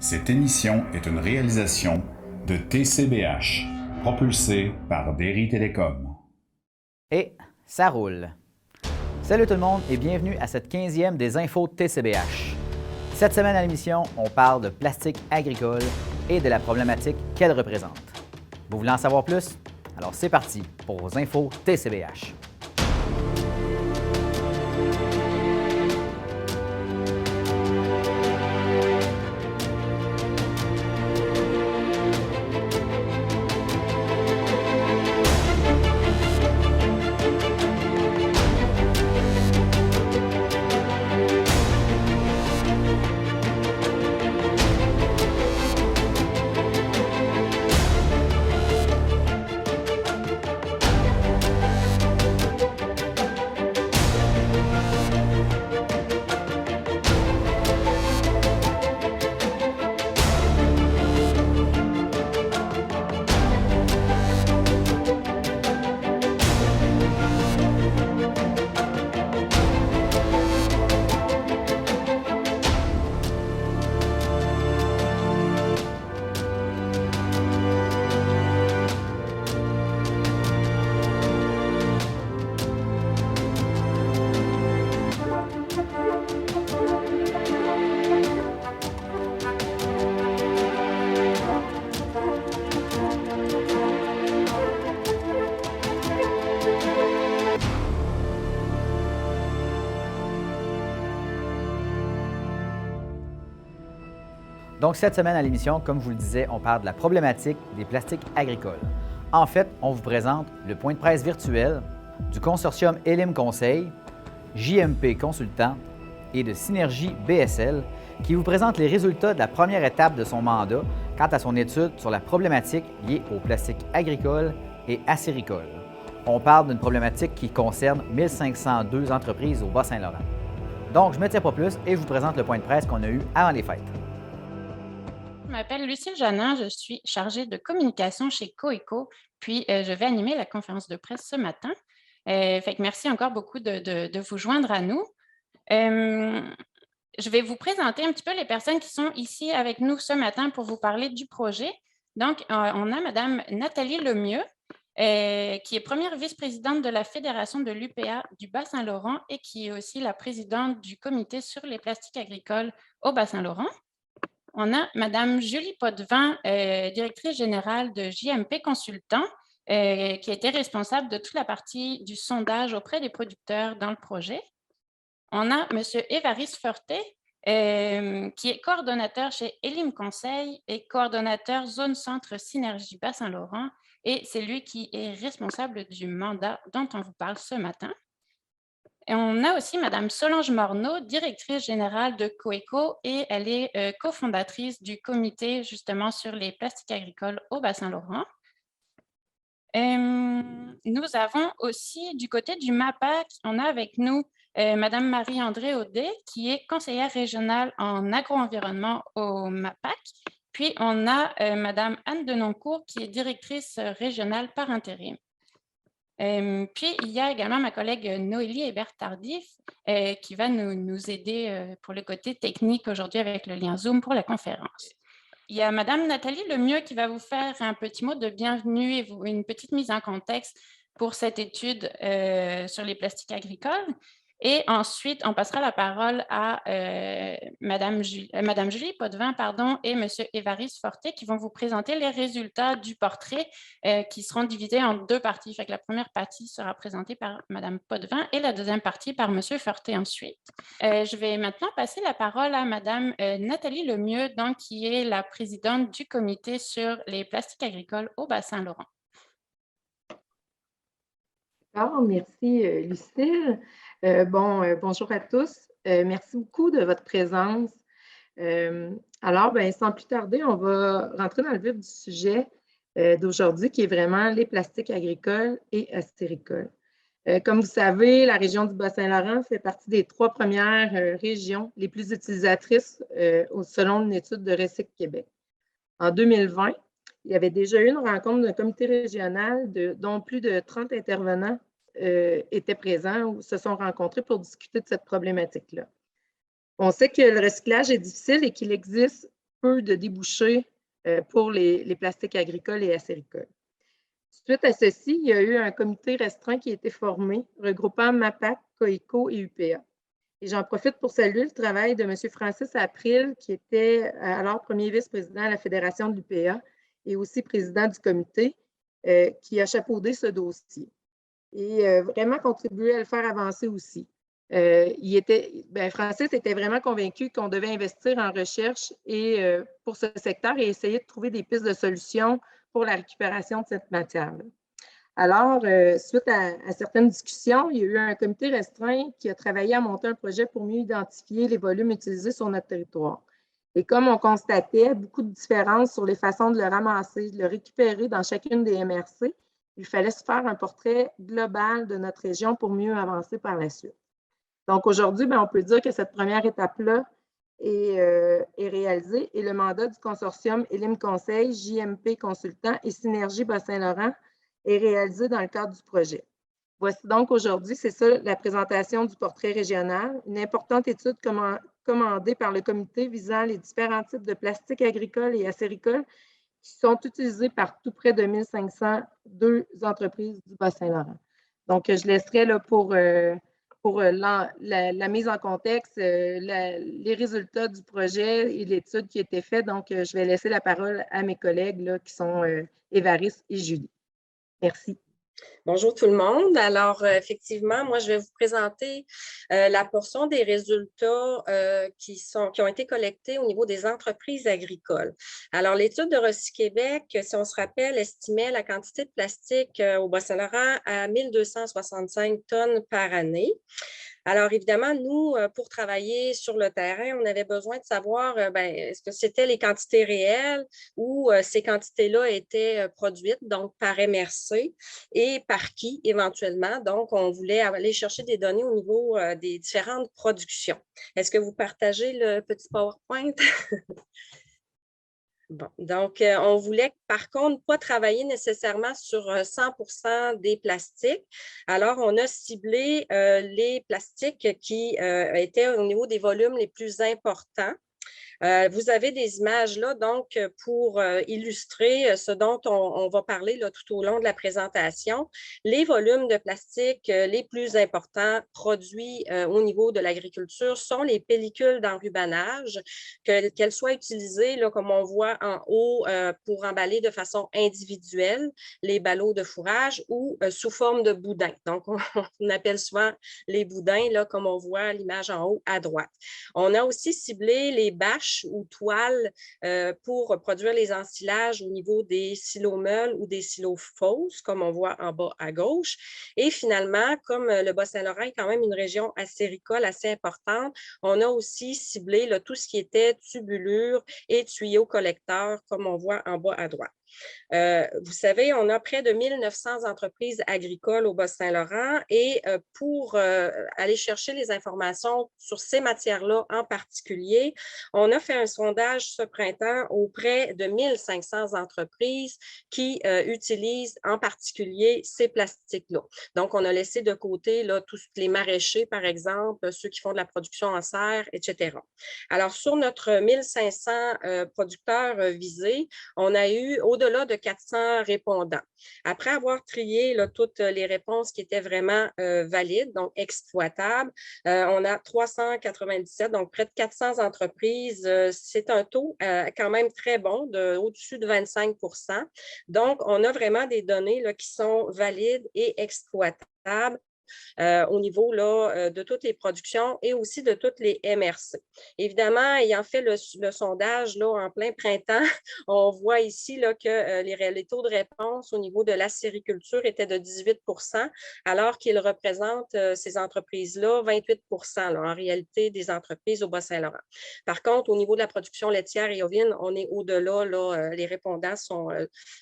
Cette émission est une réalisation de TCBH, propulsée par Derry Télécom. Et ça roule. Salut tout le monde et bienvenue à cette 15e des infos de TCBH. Cette semaine à l'émission, on parle de plastique agricole et de la problématique qu'elle représente. Vous voulez en savoir plus? Alors c'est parti pour vos infos TCBH. Donc, cette semaine à l'émission, comme je vous le disais, on parle de la problématique des plastiques agricoles. En fait, on vous présente le point de presse virtuel du consortium Elim Conseil, JMP Consultant et de Synergie BSL qui vous présente les résultats de la première étape de son mandat quant à son étude sur la problématique liée aux plastiques agricoles et acéricoles. On parle d'une problématique qui concerne 1502 entreprises au Bas-Saint-Laurent. Donc, je ne me tiens pas plus et je vous présente le point de presse qu'on a eu avant les fêtes. Je m'appelle Lucille Janin, je suis chargée de communication chez Coeco, puis je vais animer la conférence de presse ce matin. Fait que merci encore beaucoup de vous joindre à nous. Je vais vous présenter un petit peu les personnes qui sont ici avec nous ce matin pour vous parler du projet. Donc, on a Mme Nathalie Lemieux, qui est première vice-présidente de la Fédération de l'UPA du Bas-Saint-Laurent et qui est aussi la présidente du comité sur les plastiques agricoles au Bas-Saint-Laurent. On a Mme Julie Potvin, directrice générale de JMP Consultant, qui a été responsable de toute la partie du sondage auprès des producteurs dans le projet. On a M. Évariste Forté, qui est coordonnateur chez Elim Conseil et coordonnateur Zone Centre Synergie Bas-Saint-Laurent, et c'est lui qui est responsable du mandat dont on vous parle ce matin. Et on a aussi Mme Solange Morneau, directrice générale de Coeco, et elle est cofondatrice du comité justement sur les plastiques agricoles au Bas-Saint-Laurent. Nous avons aussi du côté du MAPAC, on a avec nous Mme Marie-André Audet, qui est conseillère régionale en agro-environnement au MAPAC. Puis on a Mme Anne Denoncourt, qui est directrice régionale par intérim. Puis, il y a également ma collègue Noélie Hébert-Tardif qui va nous aider pour le côté technique aujourd'hui avec le lien Zoom pour la conférence. Il y a Mme Nathalie Lemieux qui va vous faire un petit mot de bienvenue et une petite mise en contexte pour cette étude sur les plastiques agricoles. Et ensuite, on passera la parole à Mme Julie Potvin et M. Évariste Forté qui vont vous présenter les résultats du portrait qui seront divisés en deux parties. Fait que la première partie sera présentée par Mme Potvin et la deuxième partie par M. Forté ensuite. Je vais maintenant passer la parole à Mme Nathalie Lemieux, donc, qui est la présidente du comité sur les plastiques agricoles au Bas-Saint-Laurent. Merci Lucille. Bonjour à tous. Merci beaucoup de votre présence. Alors, sans plus tarder, on va rentrer dans le vif du sujet d'aujourd'hui qui est vraiment les plastiques agricoles et acéricoles. Comme vous savez, la région du Bas-Saint-Laurent fait partie des 3 premières régions les plus utilisatrices selon une étude de Recyc Québec. En 2020, il y avait déjà eu une rencontre d'un comité régional dont plus de 30 intervenants étaient présents ou se sont rencontrés pour discuter de cette problématique-là. On sait que le recyclage est difficile et qu'il existe peu de débouchés pour les plastiques agricoles et acéricoles. Suite à ceci, il y a eu un comité restreint qui a été formé, regroupant MAPAC, COICO et UPA. Et j'en profite pour saluer le travail de M. Francis April, qui était alors premier vice-président à la Fédération de l'UPA et aussi président du comité, qui a chapeaudé ce dossier et vraiment contribué à le faire avancer aussi. Francis était vraiment convaincu qu'on devait investir en recherche pour ce secteur et essayer de trouver des pistes de solutions pour la récupération de cette matière-là. Alors, suite à certaines discussions, il y a eu un comité restreint qui a travaillé à monter un projet pour mieux identifier les volumes utilisés sur notre territoire. Et comme on constatait beaucoup de différences sur les façons de le ramasser, de le récupérer dans chacune des MRC, il fallait se faire un portrait global de notre région pour mieux avancer par la suite. Donc, aujourd'hui, on peut dire que cette première étape-là est réalisée et le mandat du consortium Elim Conseil, JMP Consultant et Synergie Bas-Saint-Laurent est réalisé dans le cadre du projet. Voici donc aujourd'hui, c'est ça, la présentation du portrait régional, une importante étude commandée par le comité visant les différents types de plastiques agricoles et acéricoles qui sont utilisés par tout près de 1502 entreprises du Bas-Saint-Laurent. Donc, je laisserai là pour la mise en contexte, les résultats du projet et l'étude qui a été faite. Donc, je vais laisser la parole à mes collègues là, qui sont Évaris et Julie. Merci. Bonjour tout le monde. Alors, effectivement, moi, je vais vous présenter la portion des résultats qui ont été collectés au niveau des entreprises agricoles. Alors, l'étude de Recy-Québec, si on se rappelle, estimait la quantité de plastique au Bas-Saint-Laurent à 1265 tonnes par année. Alors, évidemment, nous, pour travailler sur le terrain, on avait besoin de savoir est-ce que c'était les quantités réelles ou ces quantités-là étaient produites, donc par MRC et par qui éventuellement. Donc, on voulait aller chercher des données au niveau des différentes productions. Est-ce que vous partagez le petit PowerPoint? Bon, donc, on voulait par contre pas travailler nécessairement sur 100% des plastiques. Alors, on a ciblé les plastiques qui étaient au niveau des volumes les plus importants. Vous avez des images là, donc, pour illustrer ce dont on va parler là, tout au long de la présentation. Les volumes de plastique les plus importants produits au niveau de l'agriculture sont les pellicules d'enrubanage, qu'elles soient utilisées, là, comme on voit en haut, pour emballer de façon individuelle les ballots de fourrage ou sous forme de boudin. Donc, on appelle souvent les boudins, là, comme on voit l'image en haut à droite. On a aussi ciblé les bâches ou toiles pour produire les ensilages au niveau des silos meules ou des silos fausses, comme on voit en bas à gauche. Et finalement, comme le Bas-Saint-Laurent est quand même une région acéricole assez importante, on a aussi ciblé là, tout ce qui était tubulures et tuyaux collecteurs, comme on voit en bas à droite. Vous savez, on a près de 1900 entreprises agricoles au Bas-Saint-Laurent et pour aller chercher les informations sur ces matières-là en particulier, on a fait un sondage ce printemps auprès de 1500 entreprises qui utilisent en particulier ces plastiques-là. Donc, on a laissé de côté là, tous les maraîchers, par exemple, ceux qui font de la production en serre, etc. Alors, sur notre 1500 producteurs visés, on a eu au-delà de 400 répondants. Après avoir trié là, toutes les réponses qui étaient vraiment valides, donc exploitables, on a 397, donc près de 400 entreprises. C'est un taux quand même très bon, au-dessus de 25%. Donc, on a vraiment des données là, qui sont valides et exploitables au niveau là, de toutes les productions et aussi de toutes les MRC. Évidemment, ayant fait le sondage là, en plein printemps, on voit ici là, que les taux de réponse au niveau de l'acériculture étaient de 18%, alors qu'ils représentent ces entreprises-là 28% là, en réalité des entreprises au Bas-Saint-Laurent. Par contre, au niveau de la production laitière et ovine, on est au-delà, là, les répondants ont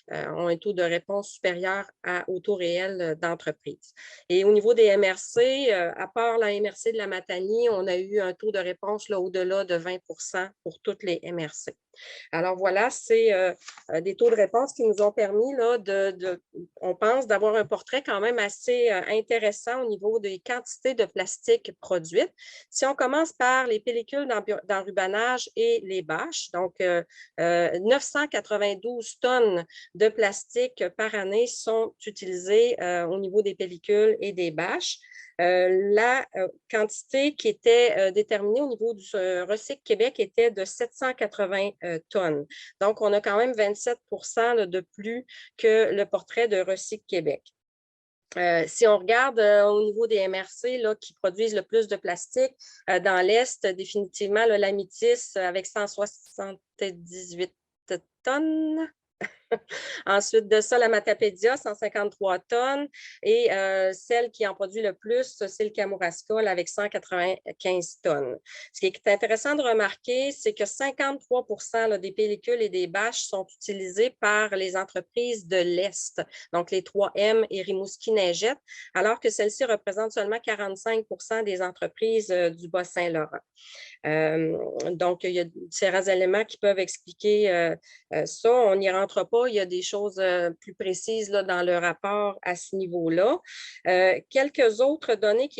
un taux de réponse supérieur au taux réel d'entreprise. Et au niveau des MRC, à part la MRC de la Matanie, on a eu un taux de réponse là, au-delà de 20% pour toutes les MRC. Alors voilà, c'est des taux de réponse qui nous ont permis, là, on pense, d'avoir un portrait quand même assez intéressant au niveau des quantités de plastique produites. Si on commence par les pellicules d'enrubanage et les bâches, donc 992 tonnes de plastique par année sont utilisées au niveau des pellicules et des bâches. La quantité qui était déterminée au niveau du Recycle Québec était de 780 tonnes. Donc, on a quand même 27 de plus que le portrait de Recycle Québec. Si on regarde au niveau des MRC là, qui produisent le plus de plastique, dans l'Est, définitivement, là, la Métis avec 178 tonnes. Ensuite de ça, la Matapédia, 153 tonnes. Et celle qui en produit le plus, c'est le Kamouraska avec 195 tonnes. Ce qui est intéressant de remarquer, c'est que 53 là, des pellicules et des bâches sont utilisées par les entreprises de l'Est, donc les 3M et Rimouski-Neigette, alors que celles-ci représentent seulement 45 des entreprises du Bas-Saint-Laurent. Donc, il y a différents éléments qui peuvent expliquer ça. On n'y rentre pas. Il y a des choses plus précises là, dans le rapport à ce niveau-là. Quelques autres données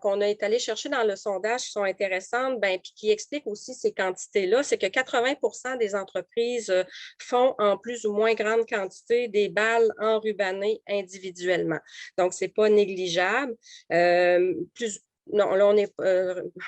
qu'on est allé chercher dans le sondage qui sont intéressantes, puis qui expliquent aussi ces quantités-là, c'est que 80 des entreprises font en plus ou moins grande quantité des balles enrubannées individuellement. Donc, ce n'est pas négligeable. Non, là,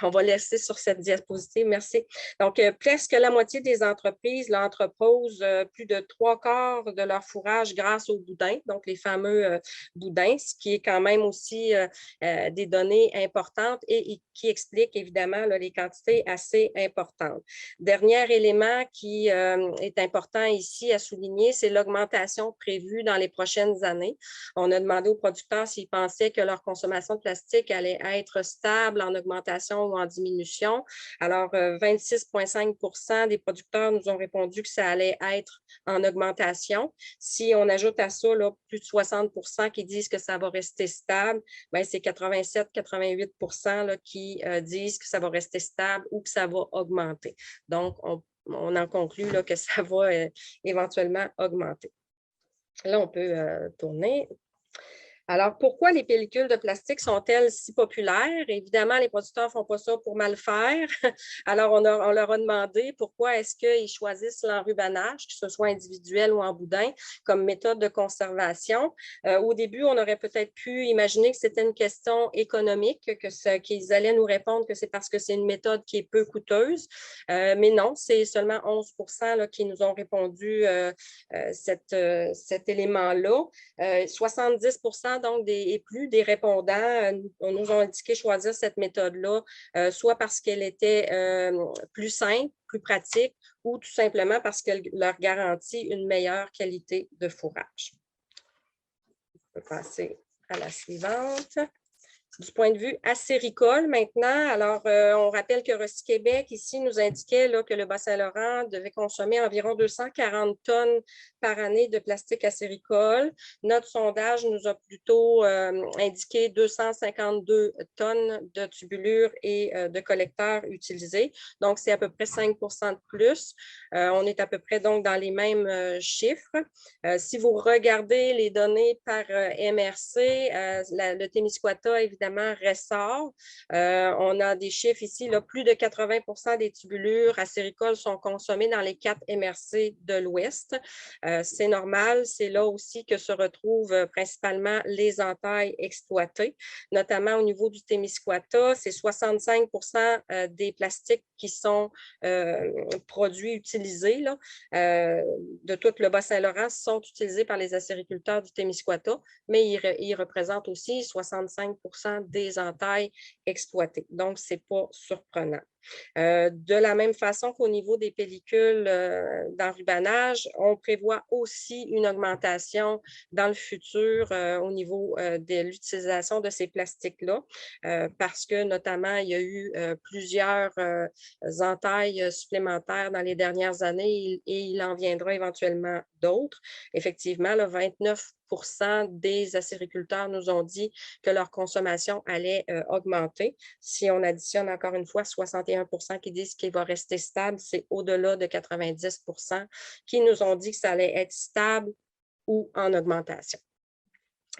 on va laisser sur cette diapositive. Merci. Donc, presque la moitié des entreprises là, entreposent plus de 3/4 de leur fourrage grâce aux boudins, donc les fameux boudins, ce qui est quand même aussi des données importantes et qui explique évidemment là, les quantités assez importantes. Dernier élément qui est important ici à souligner, c'est l'augmentation prévue dans les prochaines années. On a demandé aux producteurs s'ils pensaient que leur consommation de plastique allait être stable, en augmentation ou en diminution. Alors, 26,5 des producteurs nous ont répondu que ça allait être en augmentation. Si on ajoute à ça là, plus de 60 qui disent que ça va rester stable, c'est 87-88 qui disent que ça va rester stable ou que ça va augmenter. Donc, on en conclut là, que ça va éventuellement augmenter. Là, on peut tourner. Alors, pourquoi les pellicules de plastique sont-elles si populaires? Évidemment, les producteurs ne font pas ça pour mal faire. Alors, on leur a demandé pourquoi est-ce qu'ils choisissent l'enrubanage, que ce soit individuel ou en boudin, comme méthode de conservation. Au début, on aurait peut-être pu imaginer que c'était une question économique, qu'ils allaient nous répondre que c'est parce que c'est une méthode qui est peu coûteuse. Mais non, c'est seulement 11 là, qui nous ont répondu cet élément-là. 70 donc et plus des répondants nous ont indiqué choisir cette méthode-là, soit parce qu'elle était plus simple, plus pratique, ou tout simplement parce qu'elle leur garantit une meilleure qualité de fourrage. On peut passer à la suivante. Du point de vue acéricole maintenant, alors on rappelle que Recycle Québec ici nous indiquait là, que le Bas-Saint-Laurent devait consommer environ 240 tonnes par année de plastique acéricole. Notre sondage nous a plutôt indiqué 252 tonnes de tubulures et de collecteurs utilisés. Donc, c'est à peu près 5 de plus. On est à peu près donc dans les mêmes chiffres. Si vous regardez les données par MRC, le Témiscouata, évidemment, ressort. On a des chiffres ici, là, plus de 80 des tubulures acéricoles sont consommées dans les 4 MRC de l'Ouest. C'est normal, c'est là aussi que se retrouvent principalement les entailles exploitées, notamment au niveau du Témiscouata, c'est 65 des plastiques qui sont produits, utilisés là, de tout le Bas-Saint-Laurent sont utilisés par les acériculteurs du Témiscouata, mais ils représentent aussi 65 des entailles exploitées. Donc, ce n'est pas surprenant. De la même façon qu'au niveau des pellicules d'enrubanage, on prévoit aussi une augmentation dans le futur au niveau de l'utilisation de ces plastiques-là, parce que notamment, il y a eu plusieurs entailles supplémentaires dans les dernières années et il en viendra éventuellement d'autres. Effectivement, le 29 des acériculteurs nous ont dit que leur consommation allait augmenter. Si on additionne encore une fois 61 51 qui disent qu'il va rester stable. C'est au-delà de 90 qui nous ont dit que ça allait être stable ou en augmentation.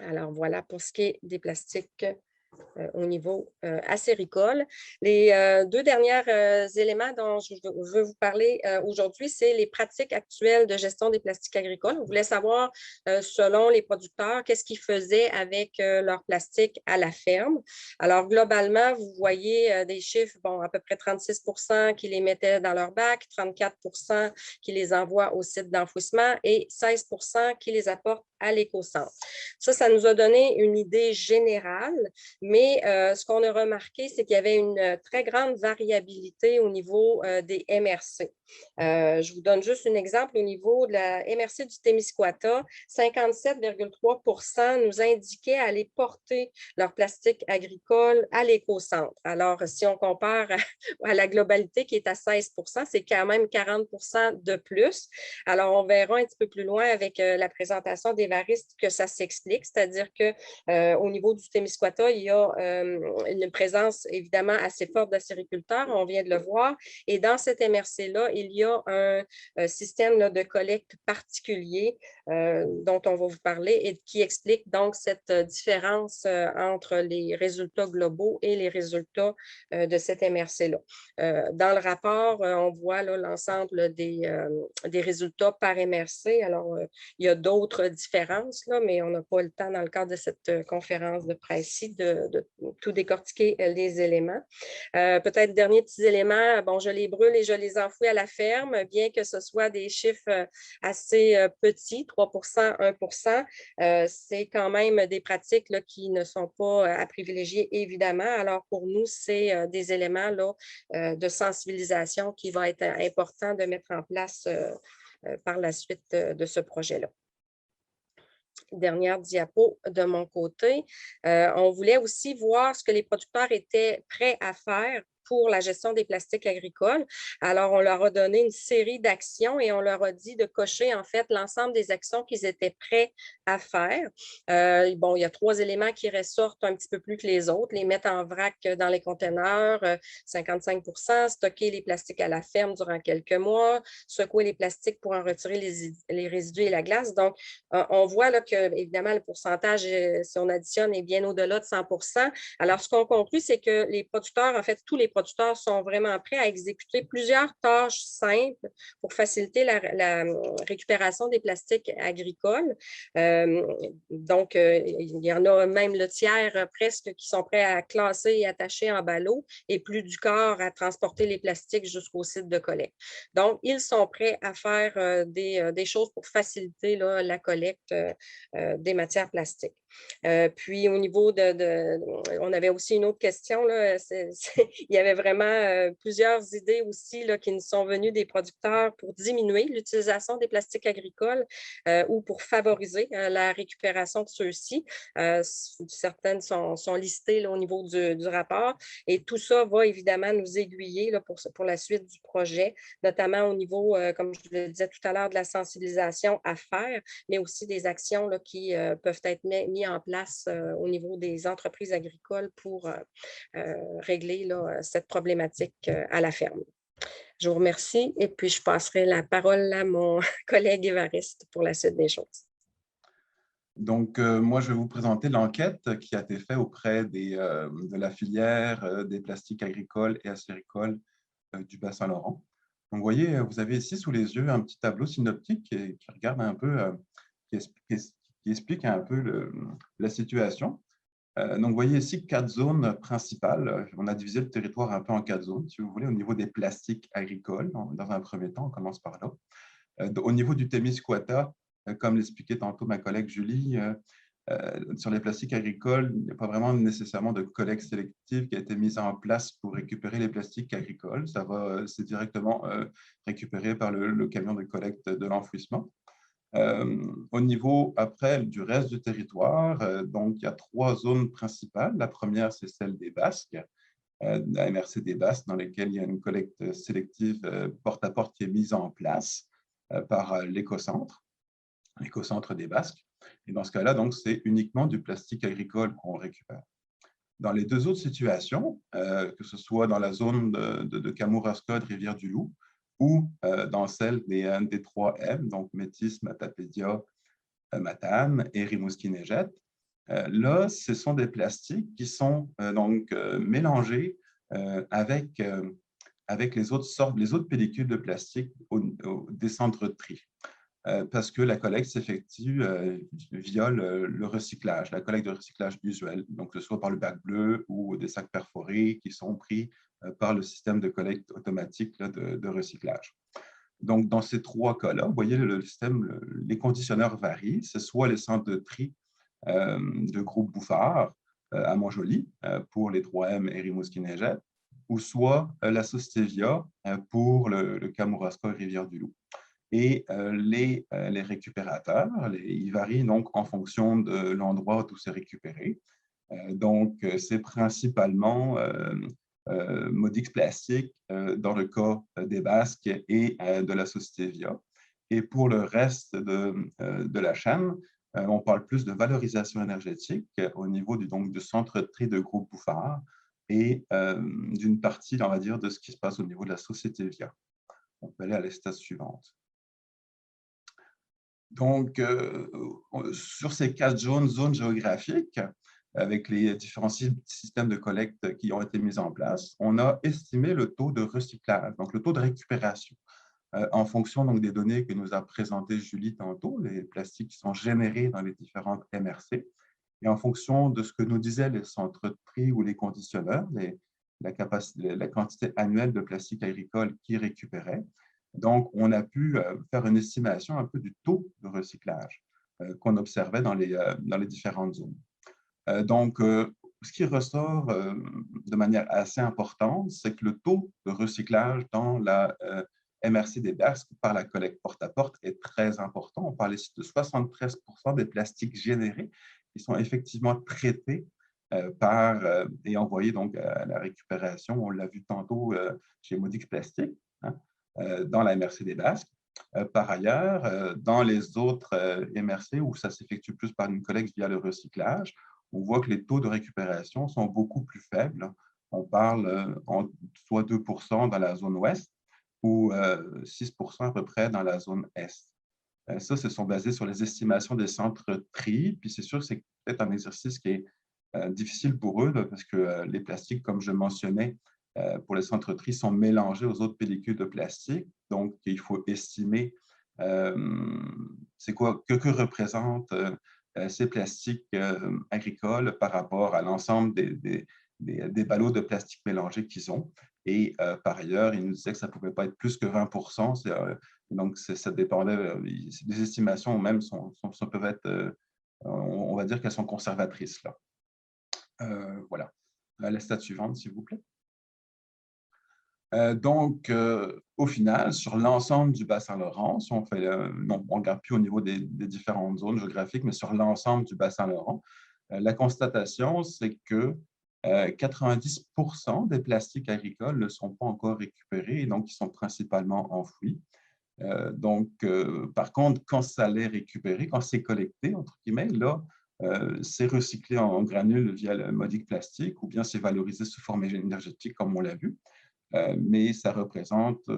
Alors, voilà pour ce qui est des plastiques au niveau acéricole. Les deux derniers éléments dont je veux vous parler aujourd'hui, c'est les pratiques actuelles de gestion des plastiques agricoles. On voulait savoir, selon les producteurs, qu'est-ce qu'ils faisaient avec leurs plastiques à la ferme. Alors, globalement, vous voyez des chiffres, bon, à peu près 36 qui les mettaient dans leur bac, 34 qui les envoient au site d'enfouissement et 16 qui les apportent à l'éco-centre. Ça nous a donné une idée générale, mais ce qu'on a remarqué, c'est qu'il y avait une très grande variabilité au niveau des MRC. Je vous donne juste un exemple au niveau de la MRC du Témiscouata, 57,3 nous indiquaient aller porter leur plastique agricole à l'éco-centre. Alors, si on compare à la globalité qui est à 16 c'est quand même 40 de plus. Alors, on verra un petit peu plus loin avec la présentation d'Évariste que ça s'explique, c'est-à-dire qu'au niveau du Témiscouata, il y a une présence évidemment assez forte d'acériculteurs, on vient de le voir, et dans cette MRC-là, il y a un système de collecte particulier dont on va vous parler et qui explique donc cette différence entre les résultats globaux et les résultats de cette MRC-là. Dans le rapport, on voit l'ensemble des résultats par MRC. Alors, il y a d'autres différences, là, mais on n'a pas le temps dans le cadre de cette conférence de presse-ci de tout décortiquer les éléments. Peut-être dernier petit élément, bon, je les brûle et je les enfouis à la ferme, bien que ce soit des chiffres assez petits, 3 1 c'est quand même des pratiques là, qui ne sont pas à privilégier, évidemment. Alors, pour nous, c'est des éléments là, de sensibilisation qui va être important de mettre en place par la suite de ce projet-là. Dernière diapo de mon côté. On voulait aussi voir ce que les producteurs étaient prêts à faire pour la gestion des plastiques agricoles. Alors, on leur a donné une série d'actions et on leur a dit de cocher, en fait, l'ensemble des actions qu'ils étaient prêts à faire. Bon, il y a 3 éléments qui ressortent un petit peu plus que les autres. Les mettre en vrac dans les conteneurs, 55 stocker les plastiques à la ferme durant quelques mois, secouer les plastiques pour en retirer les résidus et la glace. Donc, on voit là que, évidemment, le pourcentage, si on additionne, est bien au-delà de 100 Alors, ce qu'on conclut, c'est que les producteurs, en fait, tous les producteurs sont vraiment prêts à exécuter plusieurs tâches simples pour faciliter la récupération des plastiques agricoles. Donc, il y en a même le tiers presque qui sont prêts à classer et attacher en ballot et plus du quart à transporter les plastiques jusqu'au site de collecte. Donc, ils sont prêts à faire des choses pour faciliter là, la collecte des matières plastiques. Puis, au niveau on avait aussi une autre question, là, il y avait vraiment plusieurs idées aussi là, qui nous sont venues des producteurs pour diminuer l'utilisation des plastiques agricoles ou pour favoriser la récupération de ceux-ci. Certaines sont listées là, au niveau du rapport et tout ça va évidemment nous aiguiller là, pour la suite du projet, notamment au niveau, comme je le disais tout à l'heure, de la sensibilisation à faire, mais aussi des actions là, qui peuvent être mises en place au niveau des entreprises agricoles pour régler là, cette problématique à la ferme. Je vous remercie et puis je passerai la parole à mon collègue Évariste pour la suite des choses. Donc, moi, je vais vous présenter l'enquête qui a été faite auprès de la filière des plastiques agricoles et acéricoles du Bas-Saint-Laurent. Donc, vous voyez, vous avez ici sous les yeux un petit tableau synoptique qui regarde un peu, qui explique un peu la situation. Donc, vous voyez ici 4 zones principales. On a divisé le territoire un peu en 4 zones, si vous voulez, au niveau des plastiques agricoles. Dans un premier temps, on commence par là. Au niveau du Témiscouata, comme l'expliquait tantôt ma collègue Julie, sur les plastiques agricoles, il n'y a pas vraiment nécessairement de collecte sélective qui a été mise en place pour récupérer les plastiques agricoles. C'est directement récupéré par le camion de collecte de l'enfouissement. Au niveau, après, du reste du territoire, donc, il y a 3 zones principales. La première, c'est celle des Basques, la MRC des Basques, dans laquelle il y a une collecte sélective porte-à-porte qui est mise en place par l'éco-centre des Basques. Et dans ce cas-là, donc, c'est uniquement du plastique agricole qu'on récupère. Dans les deux autres situations, que ce soit dans la zone de Kamouraska, de Rivière-du-Loup, ou dans celle des 3 M, donc Métis, Matapédia, Matane et Rimouski-Neigette, là, ce sont des plastiques qui sont donc mélangés avec les autres pellicules de plastique des centres de tri. Parce que la collecte s'effectue via le recyclage, la collecte de recyclage usuel, donc que ce soit par le bac bleu ou des sacs perforés qui sont pris par le système de collecte automatique là, de recyclage. Donc, dans ces 3 cas-là, vous voyez, le système, les conditionneurs varient. C'est soit les centres de tri de groupe Bouffard à Montjoly pour les 3M et Rimouski-Neigette, ou soit la Société Via pour le Kamouraska et Rivière-du-Loup. Et les récupérateurs, ils varient donc en fonction de l'endroit où c'est récupéré. Donc, c'est principalement Modix Plastique dans le cas des Basques et de la Société Via. Et pour le reste de la chaîne, on parle plus de valorisation énergétique au niveau du centre de tri de groupe Bouffard et d'une partie, on va dire, de ce qui se passe au niveau de la Société Via. On peut aller à l'estace suivante. Donc, sur ces 4 zones géographiques, avec les différents systèmes de collecte qui ont été mis en place, on a estimé le taux de recyclage, donc le taux de récupération, en fonction donc, des données que nous a présentées Julie tantôt, les plastiques qui sont générés dans les différentes MRC, et en fonction de ce que nous disaient les centres de tri ou les conditionneurs, la quantité annuelle de plastique agricole qui récupéraient. Donc, on a pu faire une estimation un peu du taux de recyclage qu'on observait dans les différentes zones. Donc, ce qui ressort de manière assez importante, c'est que le taux de recyclage dans la MRC des Basques par la collecte porte-à-porte est très important. On parle ici de 73% des plastiques générés qui sont effectivement traités et envoyés donc, à la récupération. On l'a vu tantôt chez Modix Plastique, hein, dans la MRC des Basques. Par ailleurs, dans les autres MRC où ça s'effectue plus par une collecte via le recyclage, on voit que les taux de récupération sont beaucoup plus faibles. On parle soit 2% dans la zone ouest ou 6% à peu près dans la zone est. Ça, ce sont basés sur les estimations des centres tri. Puis c'est sûr que c'est peut-être un exercice qui est difficile pour eux là, parce que les plastiques, comme je mentionnais, pour les centres tri sont mélangés aux autres pellicules de plastique. Donc, il faut estimer c'est quoi, que représentent ces plastiques agricoles par rapport à l'ensemble des ballots de plastique mélangés qu'ils ont. Et par ailleurs, ils nous disaient que ça ne pouvait pas être plus que 20%. Donc, ça dépendait. Les estimations même peuvent être, on va dire qu'elles sont conservatrices. Là. Voilà. La stat suivante, s'il vous plaît. Donc, au final, sur l'ensemble du Bas-Saint-Laurent, si on fait, on ne regarde plus au niveau des différentes zones géographiques, mais sur l'ensemble du Bas-Saint-Laurent, la constatation, c'est que 90% des plastiques agricoles ne sont pas encore récupérés et donc ils sont principalement enfouis. Donc, par contre, quand ça l'est récupéré, quand c'est collecté, entre guillemets, là, c'est recyclé en granules via le modique plastique ou bien c'est valorisé sous forme énergétique, comme on l'a vu. Mais ça représente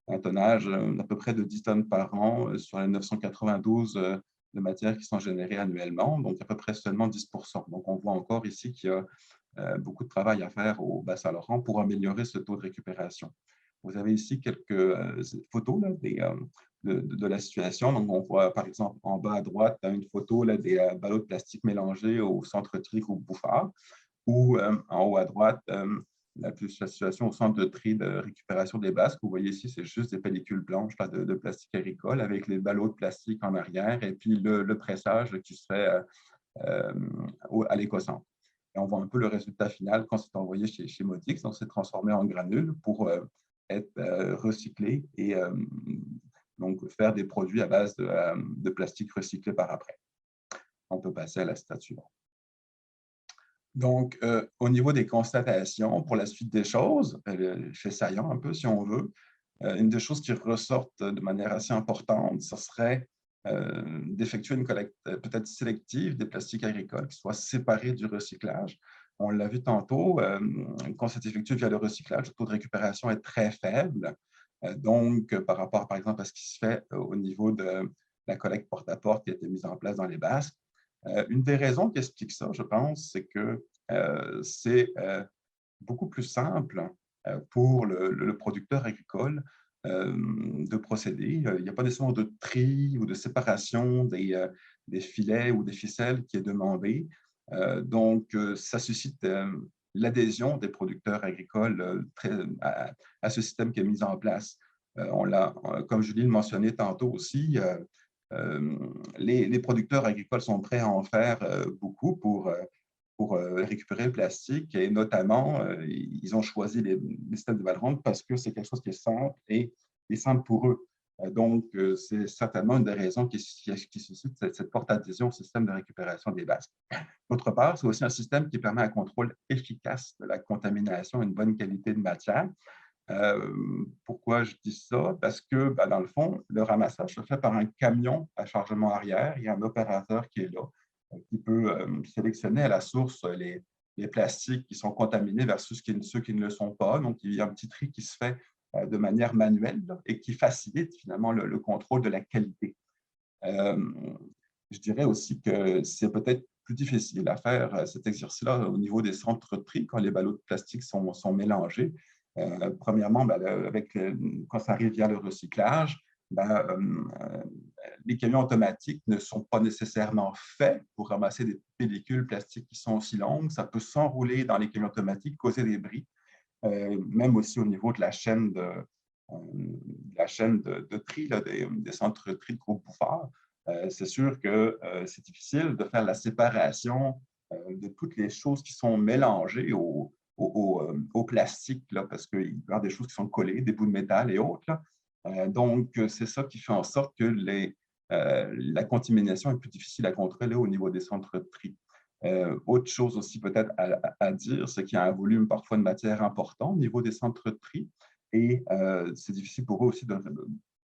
un tonnage d'à peu près de 10 tonnes par an sur les 992 de matières qui sont générées annuellement, donc à peu près seulement 10%. Donc, on voit encore ici qu'il y a beaucoup de travail à faire au Bas-Saint-Laurent pour améliorer ce taux de récupération. Vous avez ici quelques photos là, de la situation. Donc, on voit par exemple en bas à droite une photo là, des ballots de plastique mélangés au centre tri ou Bouffard, ou en haut à droite, la situation au centre de tri de récupération des Basques. Vous voyez ici, c'est juste des pellicules blanches là, de plastique agricole avec les ballots de plastique en arrière et puis le pressage qui se fait à l'éco-centre. Et on voit un peu le résultat final quand c'est envoyé chez Modix. Donc, c'est transformé en granules pour être recyclé et donc faire des produits à base de plastique recyclé par après. On peut passer à la stat suivante. Donc, au niveau des constatations, pour la suite des choses, fait saillant un peu si on veut, une des choses qui ressortent de manière assez importante, ce serait d'effectuer une collecte peut-être sélective des plastiques agricoles qui soient séparés du recyclage. On l'a vu tantôt, quand c'est effectué via le recyclage, le taux de récupération est très faible. Donc, par rapport, par exemple, à ce qui se fait au niveau de la collecte porte-à-porte qui a été mise en place dans les basses. Une des raisons qui explique ça, je pense, c'est que c'est beaucoup plus simple pour le producteur agricole de procéder. Il n'y a pas nécessairement de tri ou de séparation des filets ou des ficelles qui est demandé. Donc, ça suscite l'adhésion des producteurs agricoles à ce système qui est mis en place. Comme Julie le mentionnait tantôt aussi, les producteurs agricoles sont prêts à en faire beaucoup pour récupérer le plastique et notamment, ils ont choisi les systèmes de valeur parce que c'est quelque chose qui est simple et simple pour eux. Donc, c'est certainement une des raisons qui suscite cette forte adhésion au système de récupération des basses. D'autre part, c'est aussi un système qui permet un contrôle efficace de la contamination et une bonne qualité de matière. Pourquoi je dis ça? Parce que, dans le fond, le ramassage se fait par un camion à chargement arrière. Il y a un opérateur qui est là, qui peut sélectionner à la source les plastiques qui sont contaminés versus ceux qui ne le sont pas. Donc, il y a un petit tri qui se fait de manière manuelle là, et qui facilite finalement le contrôle de la qualité. Je dirais aussi que c'est peut-être plus difficile à faire cet exercice-là au niveau des centres de tri quand les ballots de plastique sont mélangés. Premièrement, quand ça arrive via le recyclage, les camions automatiques ne sont pas nécessairement faits pour ramasser des pellicules plastiques qui sont aussi longues. Ça peut s'enrouler dans les camions automatiques, causer des bris, même aussi au niveau de la chaîne de tri, là, des centres de tri de gros bouffeurs. C'est sûr que c'est difficile de faire la séparation de toutes les choses qui sont mélangées au plastique, là, parce qu'il peut y avoir des choses qui sont collées, des bouts de métal et autres. Donc, c'est ça qui fait en sorte que la contamination est plus difficile à contrôler au niveau des centres de tri. Autre chose aussi peut-être à dire, c'est qu'il y a un volume parfois de matière important au niveau des centres de tri et c'est difficile pour eux aussi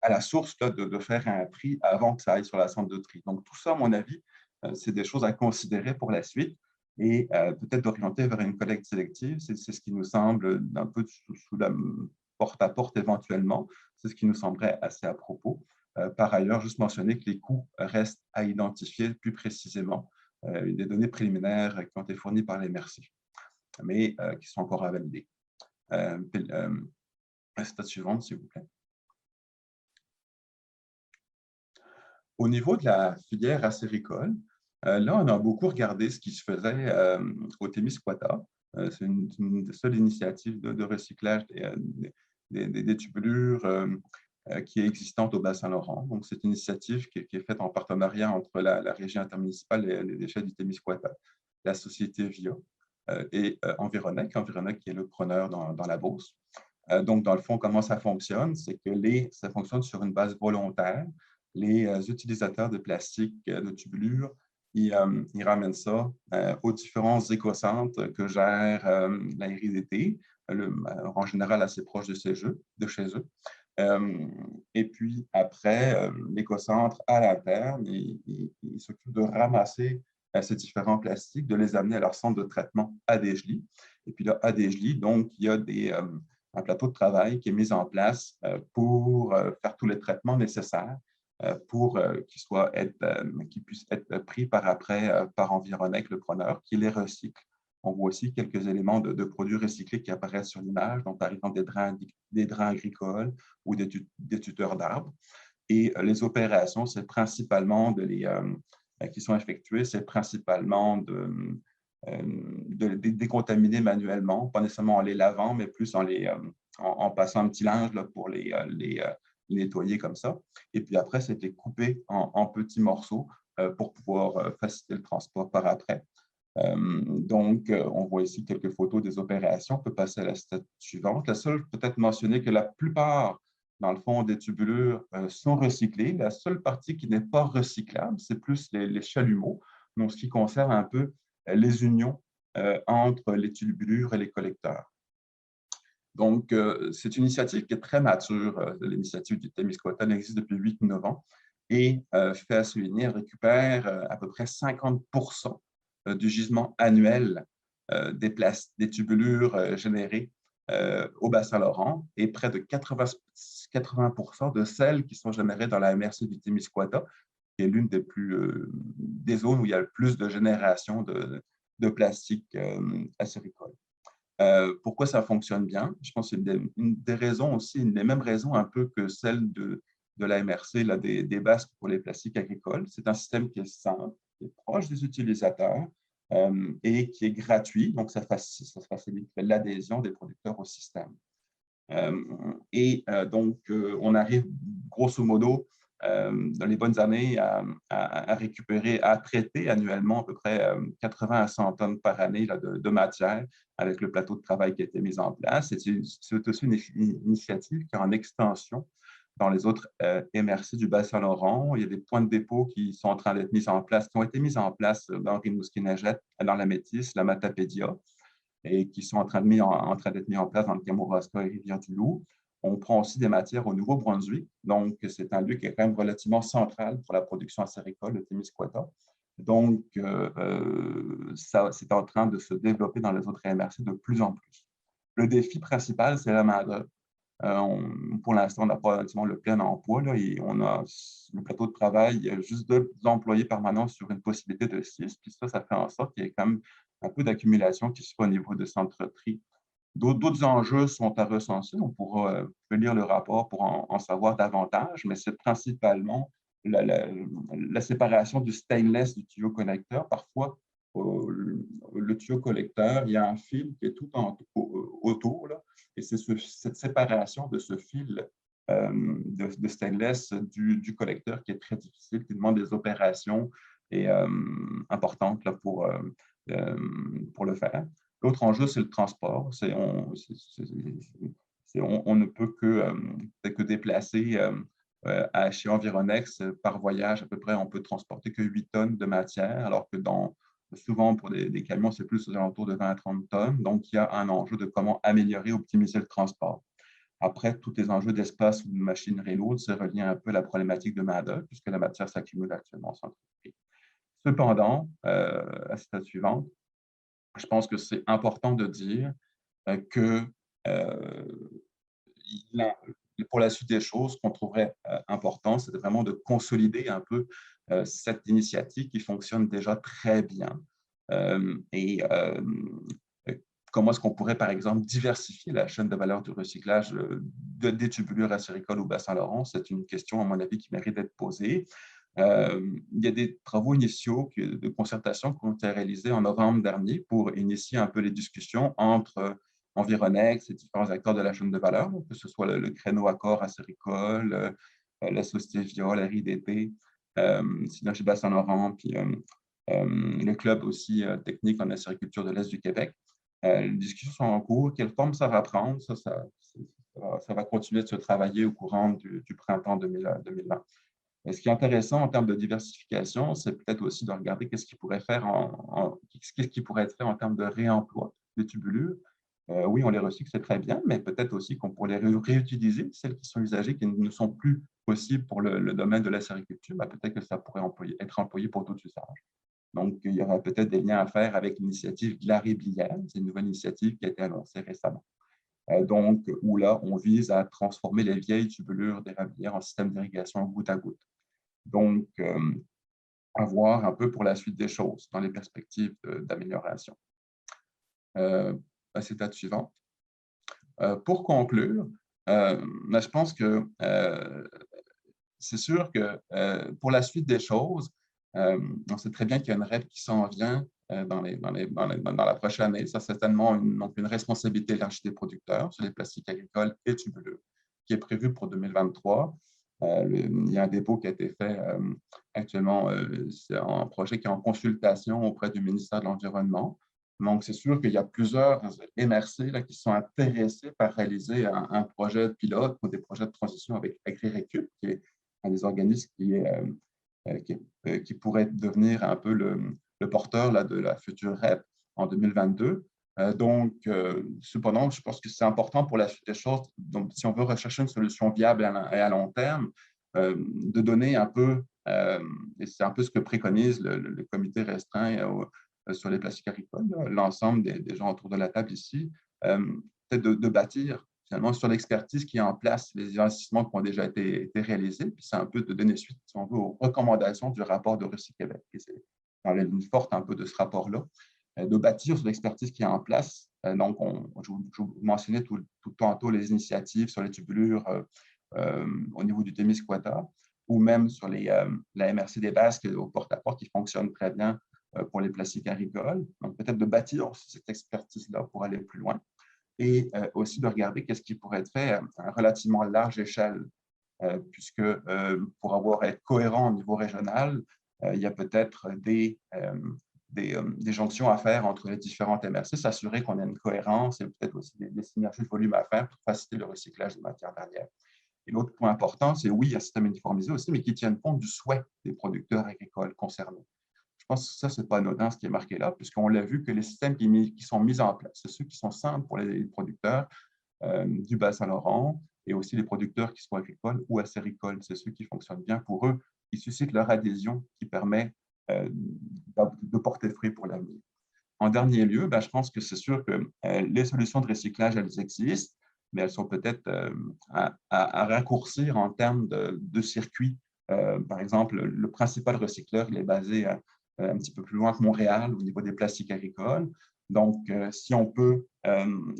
à la source là, de faire un tri avant que ça aille sur la centre de tri. Donc, tout ça, à mon avis, c'est des choses à considérer pour la suite et peut-être d'orienter vers une collecte sélective. C'est ce qui nous semble un peu sous la porte-à-porte éventuellement. C'est ce qui nous semblerait assez à propos. Par ailleurs, juste mentionner que les coûts restent à identifier plus précisément. Des données préliminaires qui ont été fournies par les MRC, mais qui sont encore à valider. Stade suivante, s'il vous plaît. Au niveau de la filière acéricole, là, on a beaucoup regardé ce qui se faisait au Témiscouata. C'est une des seules initiatives de recyclage des tubulures qui est existante au Bas-Saint-Laurent. Donc, c'est une initiative qui est faite en partenariat entre la région intermunicipale et les déchets du Témiscouata, la société VIA et Environec qui est le preneur dans la Beauce. Donc, dans le fond, comment ça fonctionne? C'est que ça fonctionne sur une base volontaire. Les utilisateurs de plastique, de tubulures, ils ramènent ça aux différents écocentres que gère la RIDT, en général assez proche de chez eux. Et puis après, l'écocentre à l'interne, il s'occupe de ramasser ces différents plastiques, de les amener à leur centre de traitement à Desjely. Et puis là, à Desjely, donc, il y a un plateau de travail qui est mis en place pour faire tous les traitements nécessaires pour qu'ils puissent être pris par après par Environec, le preneur, qui les recycle. On voit aussi quelques éléments de produits recyclés qui apparaissent sur l'image, donc par exemple des drains agricoles ou des tuteurs d'arbres. Et les opérations, c'est principalement qui sont effectuées, c'est principalement de décontaminer manuellement, pas nécessairement en les lavant, mais plus en passant un petit linge là, pour les nettoyer comme ça. Et puis après, c'est de les couper en petits morceaux pour pouvoir faciliter le transport par après. Donc, on voit ici quelques photos des opérations. On peut passer à la stade suivante. La seule, peut-être mentionner que la plupart, dans le fond, des tubulures sont recyclées. La seule partie qui n'est pas recyclable, c'est plus les chalumeaux, donc ce qui concerne un peu les unions entre les tubulures et les collecteurs. Donc, c'est une initiative qui est très mature. L'initiative du Témiscouata existe depuis 8-9 ans et fait à souligner, récupère à peu près 50% du gisement annuel des tubulures générées au Bas-Saint-Laurent et près de 80% de celles qui sont générées dans la MRC du Témiscouata, qui est l'une des zones où il y a le plus de génération de plastique acéricole. Pourquoi ça fonctionne bien? Je pense que c'est une des raisons aussi, une des mêmes raisons un peu que celle de la MRC, là, des basques pour les plastiques agricoles. C'est un système qui est simple, qui est proche des utilisateurs et qui est gratuit, donc ça facilite l'adhésion des producteurs au système. Donc, on arrive grosso modo dans les bonnes années à récupérer, à traiter annuellement à peu près 80 à 100 tonnes par année là, de matière avec le plateau de travail qui a été mis en place. C'est aussi une initiative qui est en extension dans les autres MRC du Bas-Saint-Laurent. Il y a des points de dépôt qui sont en train d'être mis en place, qui ont été mis en place dans Rimouski-Neigette, dans la Métis, la Matapédia, et qui sont en train d'être mis en place dans le Kamouraska et Rivière-du-Loup. On prend aussi des matières au Nouveau-Brunswick, donc c'est un lieu qui est quand même relativement central pour la production acéricole, le Témiscouata. Donc, c'est en train de se développer dans les autres MRC de plus en plus. Le défi principal, c'est la main-d'œuvre. Pour l'instant, on n'a pas le plein emploi. Là, et on a le plateau de travail, il y a juste 2 employés permanents sur une possibilité de 6. Puis ça fait en sorte qu'il y a quand même un peu d'accumulation qui se fait au niveau de centre tri. D'autres enjeux sont à recenser. On pourra lire le rapport pour en savoir davantage, mais c'est principalement la séparation du stainless du tuyau connecteur. Parfois, le tuyau collecteur, il y a un fil qui est tout autour, là, et c'est cette séparation de ce fil de stainless du collecteur qui est très difficile, qui demande des opérations importantes là, pour le faire. L'autre enjeu, c'est le transport. On ne peut que déplacer chez Environex, par voyage, à peu près, on peut transporter que 8 tonnes de matière, alors que souvent, pour des camions, c'est plus aux alentours de 20 à 30 tonnes. Donc, il y a un enjeu de comment améliorer, optimiser le transport. Après, tous les enjeux d'espace ou de machinerie lourde se relient un peu à la problématique de main-d'œuvre, puisque la matière s'accumule actuellement sans entreprise. Cependant, à la citation suivante, je pense que c'est important de dire que pour la suite des choses, ce qu'on trouverait important, c'est vraiment de consolider un peu cette initiative qui fonctionne déjà très bien. Comment est-ce qu'on pourrait, par exemple, diversifier la chaîne de valeur du recyclage des tubulures acéricoles au Bas-Saint-Laurent? C'est une question, à mon avis, qui mérite d'être posée. Il y a des travaux initiaux de concertation qui ont été réalisés en novembre dernier pour initier un peu les discussions entre Environex et différents acteurs de la chaîne de valeur, que ce soit le créneau Accord acéricole, la Société Via, la RIDP, Synergie Bas-Saint-Laurent, puis le club aussi technique en acériculture de l'Est du Québec. Les discussions sont en cours. Quelle forme ça va prendre? Ça va continuer de se travailler au courant du printemps 2020. Et ce qui est intéressant en termes de diversification, c'est peut-être aussi de regarder qu'est-ce qui pourrait être fait en termes de réemploi des tubulures. Oui, on les recycle, c'est très bien, mais peut-être aussi qu'on pourrait les réutiliser, celles qui sont usagées, qui ne sont plus possibles pour le domaine de la sériculture, peut-être que ça pourrait être employé pour d'autres usages. Donc, il y aura peut-être des liens à faire avec l'initiative Glaréblière, c'est une nouvelle initiative qui a été annoncée récemment. Donc, où là, on vise à transformer les vieilles tubulures d'érablière en système d'irrigation goutte à goutte. Donc, à voir un peu pour la suite des choses dans les perspectives d'amélioration. C'est l'étape suivante. Pour conclure, je pense que c'est sûr que pour la suite des choses, on sait très bien qu'il y a une REP qui s'en vient dans la prochaine année. Ça, c'est certainement une responsabilité élargie des producteurs sur les plastiques agricoles et tubuleux, qui est prévue pour 2023. Il y a un dépôt qui a été fait actuellement, c'est un projet qui est en consultation auprès du ministère de l'Environnement. Donc, c'est sûr qu'il y a plusieurs MRC là, qui sont intéressés par réaliser un projet de pilote ou des projets de transition avec AgriRécup, qui est un des organismes qui pourrait devenir un peu le porteur là, de la future REP en 2022. Donc, cependant, je pense que c'est important pour la suite des choses, donc, si on veut rechercher une solution viable et à long terme, de donner un peu, et c'est un peu ce que préconise le comité restreint sur les plastiques agricoles, l'ensemble des gens autour de la table ici, peut-être de bâtir finalement sur l'expertise qui est en place, les investissements qui ont déjà été réalisés, puis c'est un peu de donner suite, si on veut, aux recommandations du rapport de Russie-Québec. Et c'est dans la ligne forte un peu de ce rapport-là, de bâtir sur l'expertise qui est en place. Donc, je vous mentionnais tout tantôt les initiatives sur les tubulures au niveau du Témiscouata, ou même sur la MRC des Basques au porte-à-porte qui fonctionne très bien pour les plastiques agricoles. Donc, peut-être de bâtir cette expertise-là pour aller plus loin. Et aussi de regarder qu'est-ce qui pourrait être fait à relativement large échelle, puisque pour être cohérent au niveau régional, il y a peut-être des jonctions à faire entre les différentes MRC, s'assurer qu'on a une cohérence et peut-être aussi des synergies de volume à faire pour faciliter le recyclage des matières dernières. Et l'autre point important, c'est oui, un système uniformisé aussi, mais qui tienne compte du souhait des producteurs agricoles concernés. Je pense que ça, ce n'est pas anodin ce qui est marqué là, puisqu'on l'a vu que les systèmes qui sont mis en place, c'est ceux qui sont simples pour les producteurs du Bas-Saint-Laurent et aussi les producteurs qui sont agricoles ou acéricoles. C'est ceux qui fonctionnent bien pour eux, qui suscitent leur adhésion, qui permet de porter fruit pour l'avenir. En dernier lieu, je pense que c'est sûr que les solutions de recyclage, elles existent, mais elles sont peut-être à raccourcir en termes de circuits. Par exemple, le principal recycleur, il est basé un petit peu plus loin que Montréal au niveau des plastiques agricoles. Donc, si on peut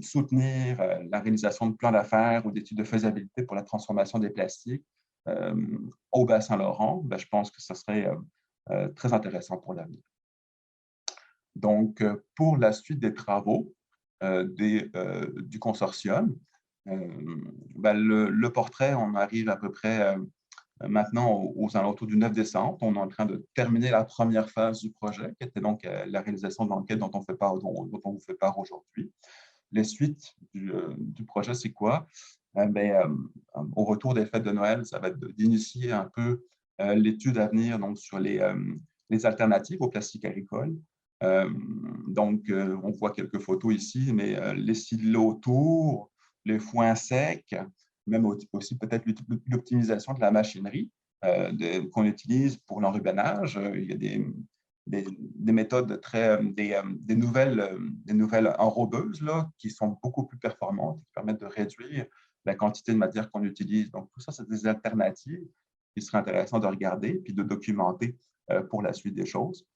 soutenir la réalisation de plans d'affaires ou d'études de faisabilité pour la transformation des plastiques au Bas-Saint-Laurent, je pense que ce serait très intéressant pour l'avenir. Donc, pour la suite des travaux du consortium, le portrait, on arrive à peu près maintenant aux alentours du 9 décembre. On est en train de terminer la première phase du projet, qui était donc la réalisation de l'enquête dont on vous fait part aujourd'hui. Les suites du projet, c'est quoi? Au retour des fêtes de Noël, ça va être d'initier un peu l'étude à venir donc, sur les alternatives au plastique agricole. On voit quelques photos ici, mais les silos autour, les foins secs, même aussi peut-être l'optimisation de la machinerie qu'on utilise pour l'enrubanage. Il y a des méthodes des nouvelles enrobeuses là, qui sont beaucoup plus performantes, qui permettent de réduire la quantité de matière qu'on utilise. Donc, tout ça, c'est des alternatives qui seraient intéressantes de regarder puis de documenter pour la suite des choses.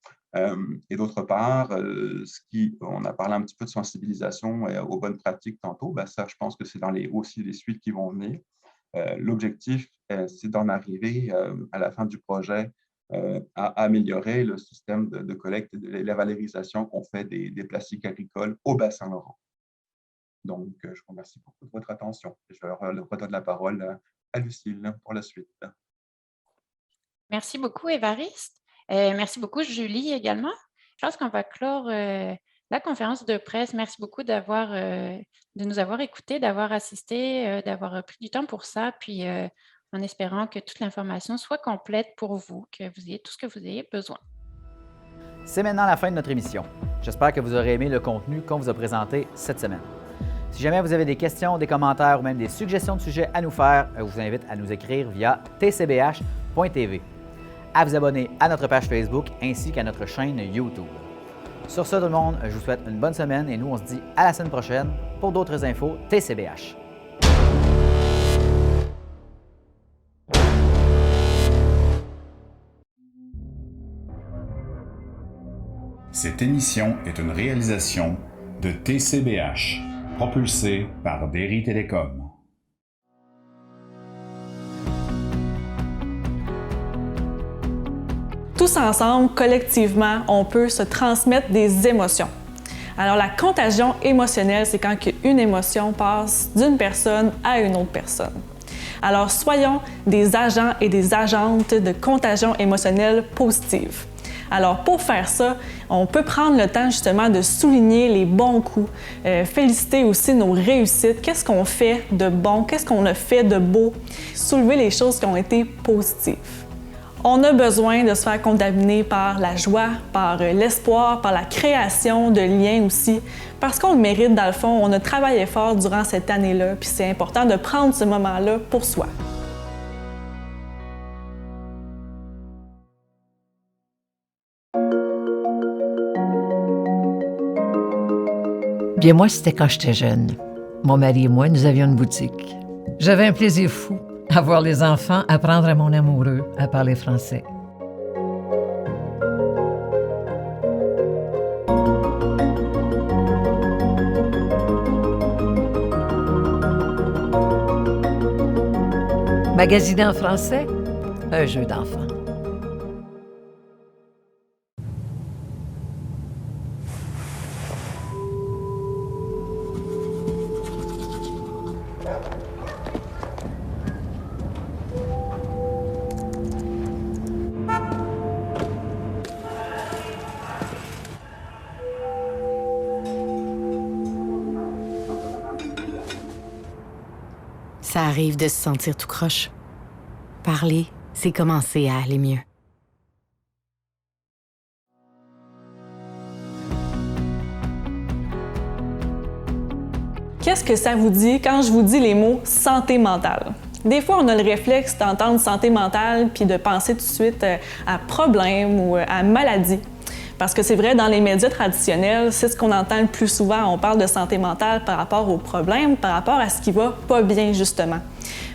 Et d'autre part, on a parlé un petit peu de sensibilisation aux bonnes pratiques tantôt, ça, je pense que c'est aussi les suites qui vont venir. L'objectif, c'est d'en arriver à la fin du projet à améliorer le système de collecte et de la valorisation qu'on fait des plastiques agricoles au Bas-Saint-Laurent. Donc, je vous remercie beaucoup de votre attention. Je redonne la parole à Lucille pour la suite. Merci beaucoup, Évariste. Merci beaucoup, Julie, également. Je pense qu'on va clore la conférence de presse. Merci beaucoup de nous avoir écoutés, d'avoir assisté, d'avoir pris du temps pour ça, puis en espérant que toute l'information soit complète pour vous, que vous ayez tout ce que vous ayez besoin. C'est maintenant la fin de notre émission. J'espère que vous aurez aimé le contenu qu'on vous a présenté cette semaine. Si jamais vous avez des questions, des commentaires ou même des suggestions de sujets à nous faire, je vous invite à nous écrire via tcbh.tv, à vous abonner à notre page Facebook ainsi qu'à notre chaîne YouTube. Sur ce, tout le monde, je vous souhaite une bonne semaine et nous, on se dit à la semaine prochaine pour d'autres infos TCBH. Cette émission est une réalisation de TCBH, propulsée par Derry Télécom. Tous ensemble, collectivement, on peut se transmettre des émotions. Alors, la contagion émotionnelle, c'est quand une émotion passe d'une personne à une autre personne. Alors, soyons des agents et des agentes de contagion émotionnelle positive. Alors, pour faire ça, on peut prendre le temps justement de souligner les bons coups, féliciter aussi nos réussites, qu'est-ce qu'on fait de bon, qu'est-ce qu'on a fait de beau, soulever les choses qui ont été positives. On a besoin de se faire contaminer par la joie, par l'espoir, par la création de liens aussi, parce qu'on le mérite dans le fond, on a travaillé fort durant cette année-là, puis c'est important de prendre ce moment-là pour soi. Bien, moi, c'était quand j'étais jeune. Mon mari et moi, nous avions une boutique. J'avais un plaisir fou à voir les enfants apprendre à mon amoureux à parler français. Magasiner en français, un jeu d'enfant. Ça arrive de se sentir tout croche. Parler, c'est commencer à aller mieux. Qu'est-ce que ça vous dit quand je vous dis les mots santé mentale? Des fois, on a le réflexe d'entendre santé mentale puis de penser tout de suite à problème ou à maladie. Parce que c'est vrai, dans les médias traditionnels, c'est ce qu'on entend le plus souvent. On parle de santé mentale par rapport aux problèmes, par rapport à ce qui va pas bien, justement.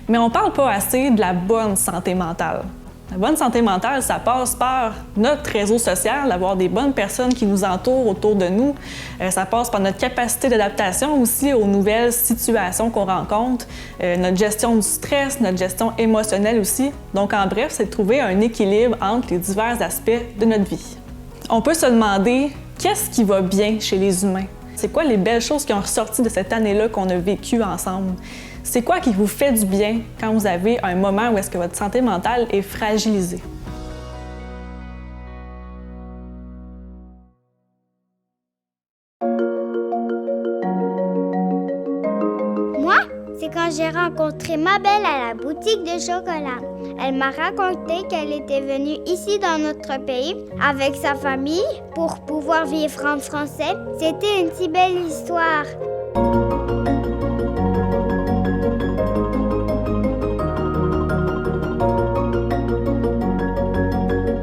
Mais on parle pas assez de la bonne santé mentale. La bonne santé mentale, ça passe par notre réseau social, d'avoir des bonnes personnes qui nous entourent autour de nous. Ça passe par notre capacité d'adaptation aussi aux nouvelles situations qu'on rencontre, notre gestion du stress, notre gestion émotionnelle aussi. Donc, en bref, c'est de trouver un équilibre entre les divers aspects de notre vie. On peut se demander qu'est-ce qui va bien chez les humains? C'est quoi les belles choses qui ont ressorti de cette année-là qu'on a vécue ensemble? C'est quoi qui vous fait du bien quand vous avez un moment où est-ce que votre santé mentale est fragilisée? Moi, c'est quand j'ai rencontré Mabelle à la boutique de chocolat. Elle m'a raconté qu'elle était venue ici dans notre pays avec sa famille pour pouvoir vivre en français. C'était une si belle histoire.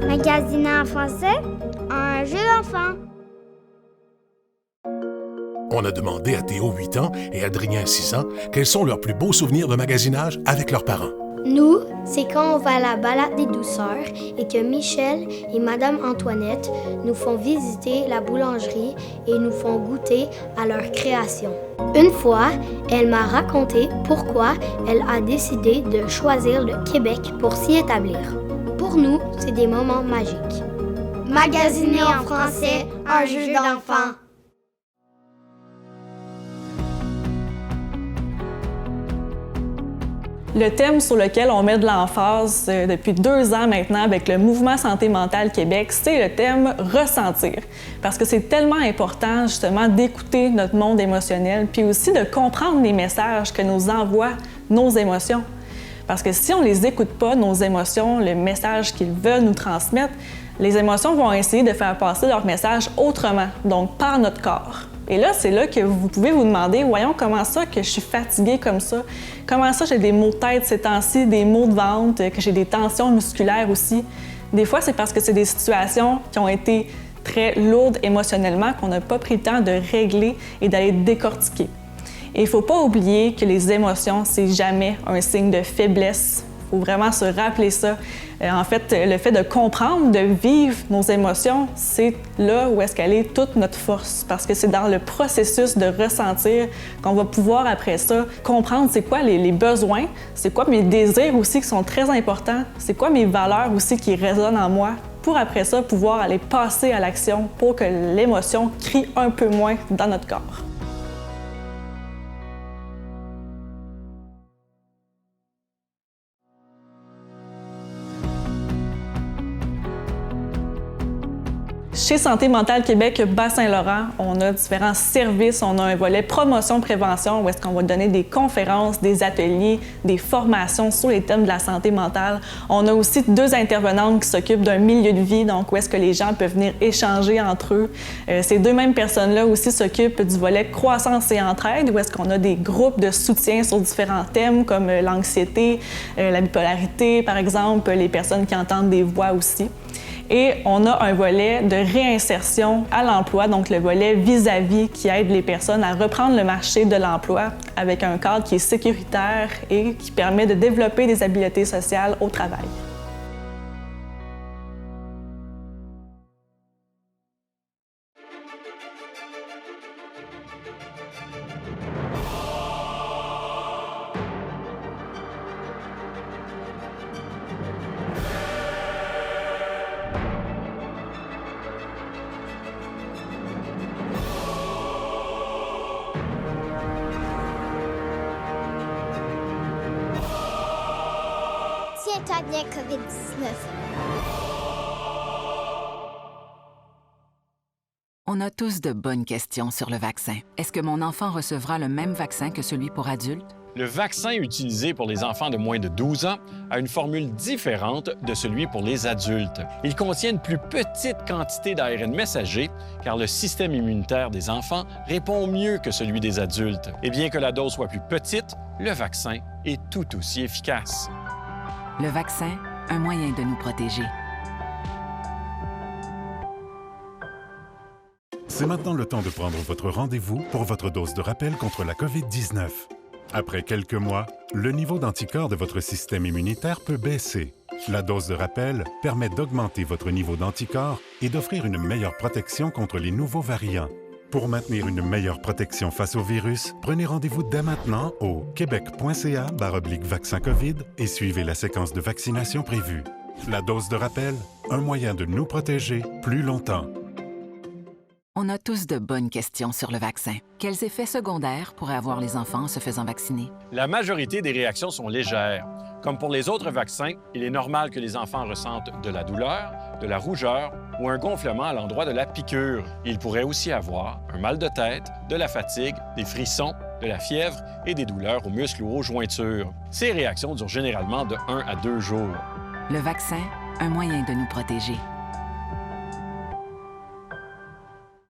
Magasiner en français, un jeu d'enfant. On a demandé à Théo, 8 ans, et Adrien, 6 ans, quels sont leurs plus beaux souvenirs de magasinage avec leurs parents. Nous, c'est quand on va à la balade des douceurs et que Michel et Madame Antoinette nous font visiter la boulangerie et nous font goûter à leur création. Une fois, elle m'a raconté pourquoi elle a décidé de choisir le Québec pour s'y établir. Pour nous, c'est des moments magiques. Magasiner en français, un jeu d'enfant. Le thème sur lequel on met de l'emphase depuis 2 ans maintenant avec le Mouvement Santé mentale Québec, c'est le thème « Ressentir ». Parce que c'est tellement important justement d'écouter notre monde émotionnel puis aussi de comprendre les messages que nous envoient nos émotions. Parce que si on ne les écoute pas, nos émotions, le message qu'ils veulent nous transmettre, les émotions vont essayer de faire passer leur message autrement, donc par notre corps. Et là, c'est là que vous pouvez vous demander, voyons, comment ça que je suis fatiguée comme ça? Comment ça j'ai des maux de tête ces temps-ci, des maux de ventre, que j'ai des tensions musculaires aussi? Des fois, c'est parce que c'est des situations qui ont été très lourdes émotionnellement qu'on n'a pas pris le temps de régler et d'aller décortiquer. Et il ne faut pas oublier que les émotions, c'est jamais un signe de faiblesse. Il faut vraiment se rappeler ça. En fait, le fait de comprendre, de vivre nos émotions, c'est là où est-ce qu'elle est toute notre force. Parce que c'est dans le processus de ressentir qu'on va pouvoir, après ça, comprendre c'est quoi les besoins, c'est quoi mes désirs aussi qui sont très importants, c'est quoi mes valeurs aussi qui résonnent en moi, pour après ça pouvoir aller passer à l'action pour que l'émotion crie un peu moins dans notre corps. Chez Santé mentale Québec Bas-Saint-Laurent, on a différents services. On a un volet promotion-prévention où est-ce qu'on va donner des conférences, des ateliers, des formations sur les thèmes de la santé mentale. On a aussi 2 intervenantes qui s'occupent d'un milieu de vie, donc où est-ce que les gens peuvent venir échanger entre eux. Ces 2 mêmes personnes-là aussi s'occupent du volet croissance et entraide où est-ce qu'on a des groupes de soutien sur différents thèmes comme l'anxiété, la bipolarité, par exemple, les personnes qui entendent des voix aussi. Et on a un volet de réinsertion à l'emploi, donc le volet vis-à-vis qui aide les personnes à reprendre le marché de l'emploi avec un cadre qui est sécuritaire et qui permet de développer des habiletés sociales au travail. Tiens-toi bien, COVID-19. On a tous de bonnes questions sur le vaccin. Est-ce que mon enfant recevra le même vaccin que celui pour adultes? Le vaccin utilisé pour les enfants de moins de 12 ans a une formule différente de celui pour les adultes. Il contient une plus petite quantité d'ARN messager car le système immunitaire des enfants répond mieux que celui des adultes. Et bien que la dose soit plus petite, le vaccin est tout aussi efficace. Le vaccin, un moyen de nous protéger. C'est maintenant le temps de prendre votre rendez-vous pour votre dose de rappel contre la COVID-19. Après quelques mois, le niveau d'anticorps de votre système immunitaire peut baisser. La dose de rappel permet d'augmenter votre niveau d'anticorps et d'offrir une meilleure protection contre les nouveaux variants. Pour maintenir une meilleure protection face au virus, prenez rendez-vous dès maintenant au québec.ca/vaccin COVID et suivez la séquence de vaccination prévue. La dose de rappel, un moyen de nous protéger plus longtemps. On a tous de bonnes questions sur le vaccin. Quels effets secondaires pourraient avoir les enfants en se faisant vacciner? La majorité des réactions sont légères. Comme pour les autres vaccins, il est normal que les enfants ressentent de la douleur, de la rougeur ou un gonflement à l'endroit de la piqûre. Ils pourraient aussi avoir un mal de tête, de la fatigue, des frissons, de la fièvre et des douleurs aux muscles ou aux jointures. Ces réactions durent généralement de 1 à 2 jours. Le vaccin, un moyen de nous protéger.